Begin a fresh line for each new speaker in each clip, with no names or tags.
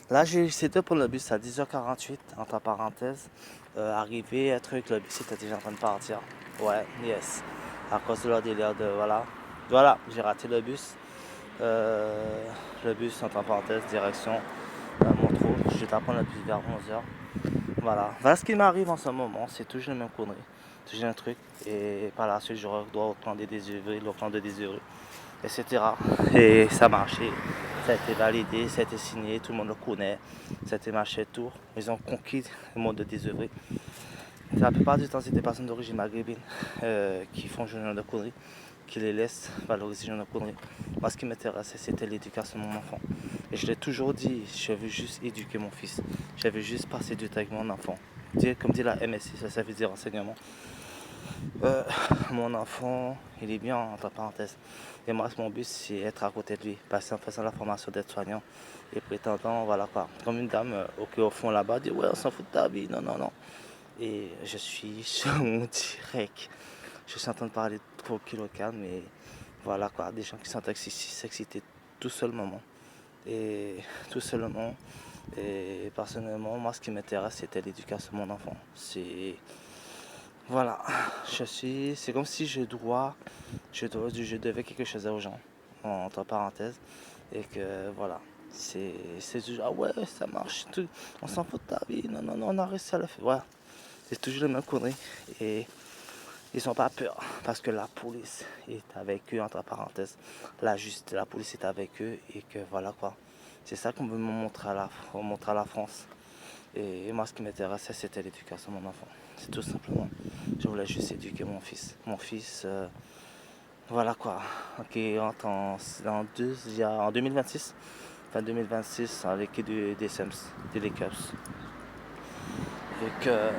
Là, j'ai essayé de prendre le bus à 10h48, entre parenthèses. Arrivé, un truc, le bus était déjà en train de partir. Ouais, yes. À cause de leur délire de, voilà. Voilà, j'ai raté le bus. Le bus, entre parenthèses, direction Montreux. Je vais apprendre le bus vers 11h. Voilà. Voilà ce qui m'arrive en ce moment. C'est toujours les mêmes conneries. Toujours un truc. Et par la suite, je dois reprendre des désœuvrés, reprendre des désœuvrés, etc. Et ça a marché. Ça a été validé, ça a été signé, tout le monde le connaît. Ça a été marché tour. Ils ont conquis le monde de désœuvrés. La plupart du temps, c'est des personnes d'origine maghrébine qui font ce genre de conneries, qui les laissent valoriser ce genre de conneries. Moi, ce qui m'intéressait, c'était l'éducation de mon enfant. Et je l'ai toujours dit, je veux juste éduquer mon fils. Je veux juste passer du temps avec mon enfant. Comme dit la MSI, ça veut dire enseignement. Euh, Mon enfant, il est bien, entre parenthèses. Et moi, mon but, c'est être à côté de lui, passer en faisant la formation d'être soignant et prétendant, voilà quoi. Comme une dame au fond là-bas dit, ouais, on s'en fout de ta vie, non, non, non. Et je suis sur mon direct. Je suis en train de parler trop local, mais voilà quoi, des gens qui sont s'exciter tout seulement. Et tout seulement. Et personnellement, moi, ce qui m'intéresse, c'était l'éducation de mon enfant. Voilà, c'est comme si je devais quelque chose aux gens, entre parenthèses, et que voilà, c'est toujours, ah ouais, ça marche, tout, on s'en fout de ta vie, non, non, non, on a réussi à le faire, voilà, c'est toujours les mêmes conneries, et ils n'ont pas peur, parce que la police est avec eux, entre parenthèses, la police est avec eux, et que voilà quoi, c'est ça qu'on veut montrer à la France. Et moi, ce qui m'intéressait, c'était l'éducation de mon enfant. C'est tout simplement. Je voulais juste éduquer mon fils. Mon fils, voilà quoi. Ok, en 2026, fin 2026, à l'équipe des Sems, des Lakers. Et que,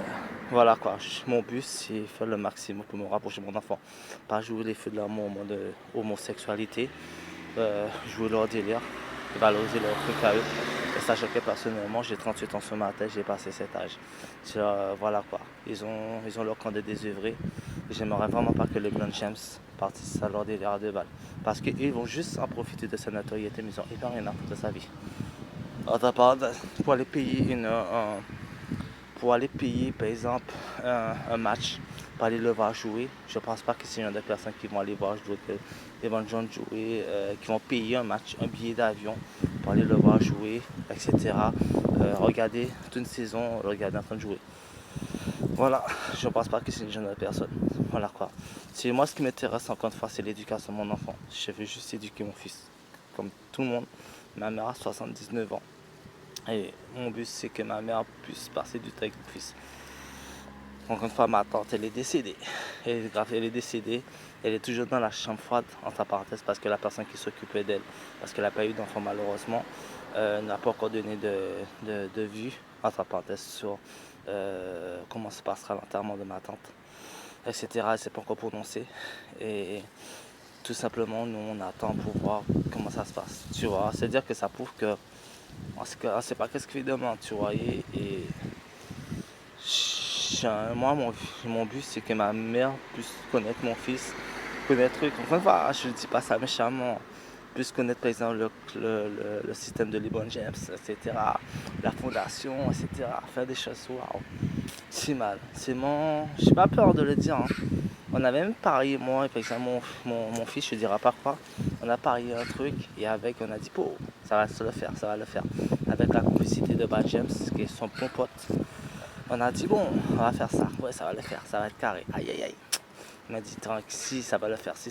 voilà quoi. Mon but, c'est faire le maximum pour me rapprocher de mon enfant. Pas jouer les feux de l'amour, de homosexualité, jouer leur délire, valoriser leur truc à eux. Et sachant que personnellement, j'ai 38 ans ce matin, j'ai passé cet âge. Voilà quoi, ils ont leur camp de désœuvrés. J'aimerais vraiment pas que les Blonde James partissent à leur délire de balles. Parce qu'ils vont juste en profiter de sa notoriété, mais ils n'ont rien à foutre de sa vie. Autre part, pour aller payer pour aller payer par exemple un match, pour aller le voir jouer, je ne pense pas que c'est une des personnes qui vont aller voir jouer, qui vont jouer, qui vont payer un match, un billet d'avion pour aller le voir jouer, etc. Regarder toute une saison, regarder en train de jouer. Voilà, je ne pense pas que c'est une jeune personne. Voilà quoi. C'est moi ce qui m'intéresse encore une fois, c'est l'éducation de mon enfant. Je veux juste éduquer mon fils, comme tout le monde. Ma mère a 79 ans. Et mon but c'est que ma mère puisse passer du temps avec mon fils. Encore une fois, ma tante, elle est décédée. Elle est décédée. Elle est toujours dans la chambre froide, entre parenthèses, parce que la personne qui s'occupait d'elle, parce qu'elle n'a pas eu d'enfant malheureusement, n'a pas encore donné de vue, entre parenthèses, sur comment se passera l'enterrement de ma tante, etc. Elle ne s'est pas encore prononcée. Et tout simplement, nous, on attend pour voir comment ça se passe. Tu vois, c'est-à-dire que ça prouve que on ne sait pas qu'est-ce qu'il fait demain, tu vois. Et moi, mon but, c'est que ma mère puisse connaître mon fils, connaître, enfin, je ne dis pas ça méchamment, puisse connaître par exemple le système de LeBron James, etc., la fondation, etc., faire des choses, waouh, c'est mal. J'ai pas peur de le dire, hein. On avait même parié, moi, et par exemple, mon fils, je ne dirai pas quoi, on a parié un truc, et avec, on a dit, oh, ça va se le faire, ça va le faire. Avec la complicité de Bad James, qui est son bon pote. On a dit, bon, on va faire ça. Ouais, ça va le faire, ça va être carré. Aïe, aïe, aïe. Il m'a dit, si, ça va le faire, si.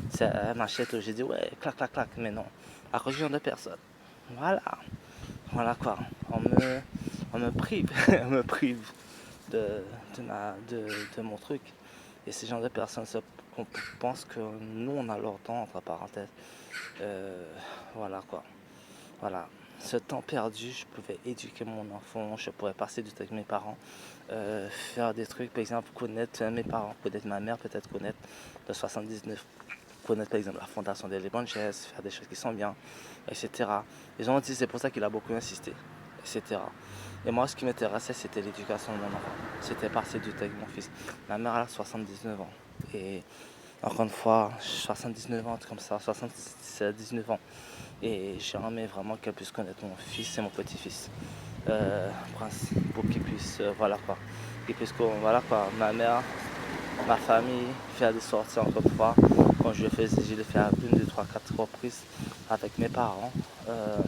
C'est un machette. J'ai dit, ouais, clac, clac, clac. Mais non, à cause de personne. Voilà. Voilà quoi. On me prive. On me prive de, de mon truc. Et ces gens de personnes, on pense que nous, on a leur temps, entre parenthèses. Voilà quoi. Voilà. Ce temps perdu, je pouvais éduquer mon enfant, je pourrais passer du temps avec mes parents, faire des trucs, par exemple, connaître mes parents, connaître ma mère, peut-être connaître le 79, connaître par exemple la fondation des Lébanais, faire des choses qui sont bien, etc. Les gens ont dit c'est pour ça qu'il a beaucoup insisté, etc. Et moi, ce qui m'intéressait, c'était l'éducation de mon enfant. C'était passer du temps avec mon fils. Ma mère a 79 ans. Et encore une fois, 79 ans, comme ça, 79 ans. Et j'aimerais vraiment qu'elle puisse connaître mon fils et mon petit-fils. Pour qu'ils puissent, voilà quoi. Qu'ils puissent, voilà quoi, ma mère, ma famille, faire des sorties encore une fois. Quand je le faisais, je l'ai fait à 1, 2, 3, 4 reprises avec mes parents. euh,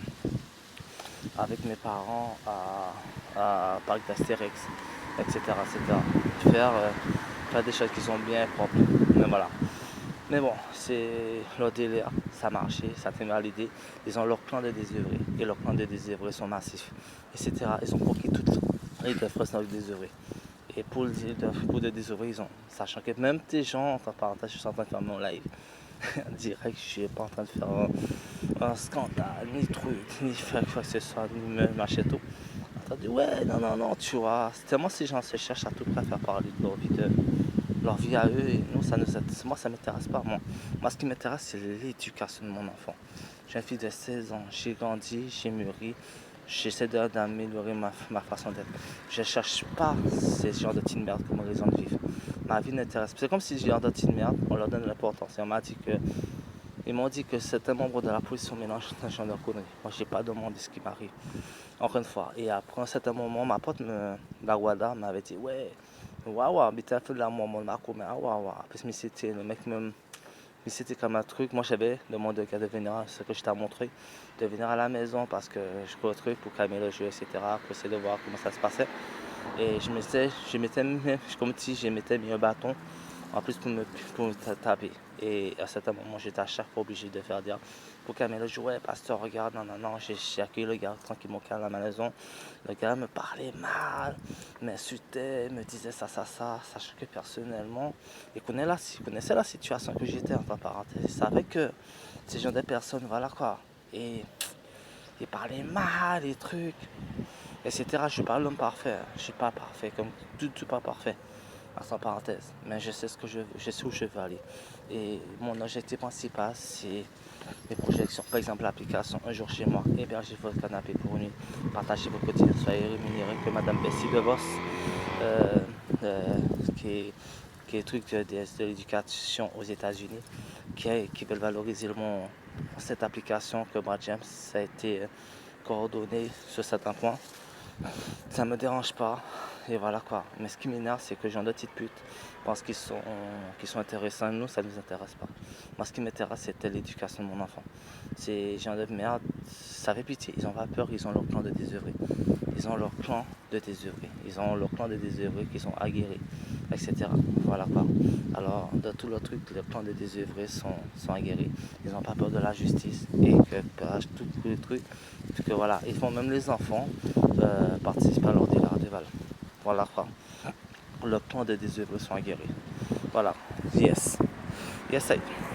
à Parc d'Astérix, etc., etc. Faire des choses qui sont bien propres. Mais voilà. Mais bon, c'est leur délire, ça a marché, ça fait mal l'idée. Ils ont leur plan de désœuvrer et leurs plans de désœuvrer sont massifs, etc. Ils ont conquis toute l'île de France dans le désœuvrer. Et pour le désœuvrer, ils ont, sachant que même des gens, entre parenthèses, je suis en train de faire mon live direct, je suis pas en train de faire un scandale, ni truc, ni faire quoi que ce soit, ni me mâcher tout. T'as dit ouais, non, non, non, tu vois, c'est tellement ces gens se cherchent à tout près à faire parler de leur vie à eux, et nous, moi, ça m'intéresse pas. Moi, ce qui m'intéresse, c'est l'éducation de mon enfant. J'ai une fille de 16 ans, j'ai grandi, j'ai mûri, j'essaie d'améliorer ma façon d'être. Je ne cherche pas ces genres de petites merdes comme raison de vivre. Ma vie n'intéresse pas. C'est comme si j'ai un de petites merdes, on leur donne l'importance. Ils m'ont dit que certains membres de la police sont mélangés dans ce genre de conneries. Moi, j'ai pas demandé ce qui m'arrive. Encore une fois. Et après un certain moment, ma pote, la Wada, m'avait dit ouais. Waouh, mais t'as fait de la maman de ma mais waouh, parce que c'était le mec même, mais c'était comme un truc. Moi, j'avais demandé au gars de venir, ce que je t'ai montré, de venir à la maison parce que je cours le truc pour calmer le jeu, etc. Pour essayer de voir comment ça se passait. Et comme si je m'étais mis un bâton en plus pour me taper. Et à certain moment, j'étais à chaque fois obligé de faire dire pour calmer le jeu. Ouais, pasteur, regarde, non, non, non, j'ai accueilli le gars tranquillement calme à la maison. Le gars me parlait mal, m'insultait, me disait ça, sachant que personnellement, il connaissait la situation que j'étais, entre parenthèses. Il savait que ces gens de personnes, voilà quoi. Et il parlait mal, les trucs, etc. Je suis pas l'homme parfait, je suis pas parfait, comme tout, pas parfait, entre parenthèses. Mais je sais je sais où je veux aller. Et mon objectif principal, c'est mes projections. Par exemple, l'application Un jour chez moi, hébergez votre canapé pour une nuit, partagez vos quotidiens, soyez rémunéré que Madame Bessie DeVos, euh, euh, qui est truc de l'éducation aux États-Unis, qui veulent valoriser cette application que moi James a été coordonné sur certains points. Ça me dérange pas. Et voilà quoi. Mais ce qui m'énerve, c'est que j'en de petites putes parce qu'ils sont intéressants. Nous, ça ne nous intéresse pas. Moi, ce qui m'intéresse, c'était l'éducation de mon enfant. Ces gens de merde, ça fait pitié. Ils ont pas peur, ils ont leur plan de désœuvrer. Ils ont leur plan de désœuvrer. Ils ont leur plan de désœuvrer qui sont aguerris, etc. Voilà quoi. Alors, de tout le truc, les plans de désœuvrer sont aguerris. Ils n'ont pas peur de la justice et que tout le truc, que voilà. Ils font même les enfants participer à leur délire de Val. Voilà quoi. Le plan de désœuvrer sont aguerris. Voilà. Yes. Yes, I.